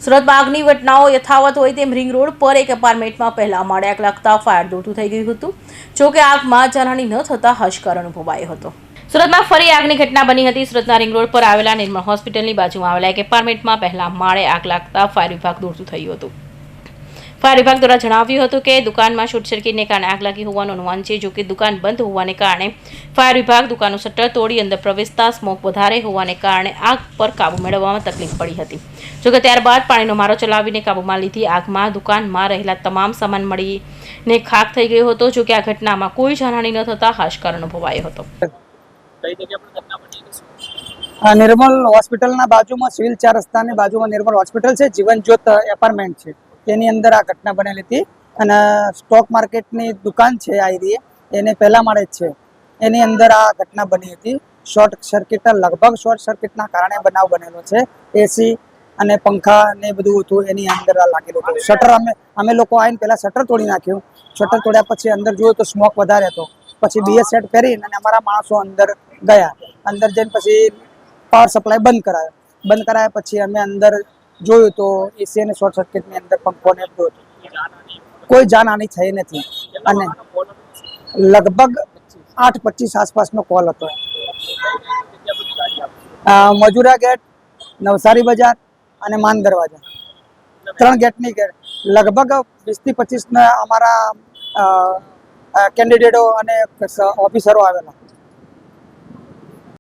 સુરતમાં આગની ઘટનાઓ યથાવત હોય તેમ રિંગ રોડ પર એક એપાર્ટમેન્ટમાં પહેલા માળે આગ લાગતા ફાયર દોડતું થઈ ગયું હતું. જોકે આગમાં જાનહાની ન થતા હાશકાર અનુભવાયો હતો. સુરતમાં ફરી આગની ઘટના બની હતી. સુરતના રિંગ રોડ પર આવેલા નિર્મળ હોસ્પિટલની બાજુમાં આવેલા એક એપાર્ટમેન્ટમાં પહેલા માળે આગ લાગતા ફાયર વિભાગ દોડતું થયું હતું. ફાયર વિભાગ દ્વારા જણાવ્યું હતું કે દુકાનમાં શોર્ટ સર્કિટને કારણે આગ લાગી હોવાનું અનુમાન છે. જોકે દુકાન બંધ હોવાને કારણે ફાયર વિભાગ દુકાનનું શટર તોડી અંદર પ્રવેશતા સ્મોક વધારે હોવાને કારણે આગ પર કાબુ મેળવવામાં તકલીફ પડી હતી. જોકે ત્યારબાદ પાણીનો મારો ચલાવીને કાબુમાં લીધી આગમાં દુકાનમાં રહેલા તમામ સામાન મળીને ખાખ થઈ ગયો હતો. જોકે આ ઘટનામાં કોઈ જાનહાની ન થતા હાશકાર અનુભવાયો હતો. નિર્મલ હોસ્પિટલના બાજુમાં સિવિલ 4 રસ્તાની બાજુમાં નિર્મલ હોસ્પિટલ છે. જીવન જ્યોત એપાર્ટમેન્ટ છે, તેની અંદર આ ઘટના બનેલી હતી. અને સ્ટોક માર્કેટની દુકાન છે આ એરિયે, એને પહેલા માળે જ છે, એની અંદર આ ઘટના બની હતી. શોર્ટ સર્કિટ, લગભગ શોર્ટ સર્કિટના કારણે બનાવ બનેલો છે. એસી અને પંખા ને બધું હતું એની અંદર લાગેલું હતું. શટર અમે લોકો આવીને પહેલાં શટર તોડી નાખ્યું. શટર તોડ્યા પછી અંદર જોયું તો સ્મોક વધારે હતો. પછી બીએસ સેટ પહેરીને અને અમારા માણસો અંદર ગયા. અંદર જઈને પછી પાવર સપ્લાય બંધ કરાયા પછી અમે અંદર જોયું તો એસી અને શોર્ટ સર્કિટની અંદર પંખો ને બધું હતું. કોઈ જાનહાની થઈ નથી. અને લગભગ 8:25 આસપાસનો કોલ હતો. મજુરા ગેટ, નવસારી બજાર અને માન દરવાજા, 3 ગેટની ગેટ. લગભગ 20 થી 25 અમારા કેન્ડિડેટો અને ઓફિસરો આવેલા.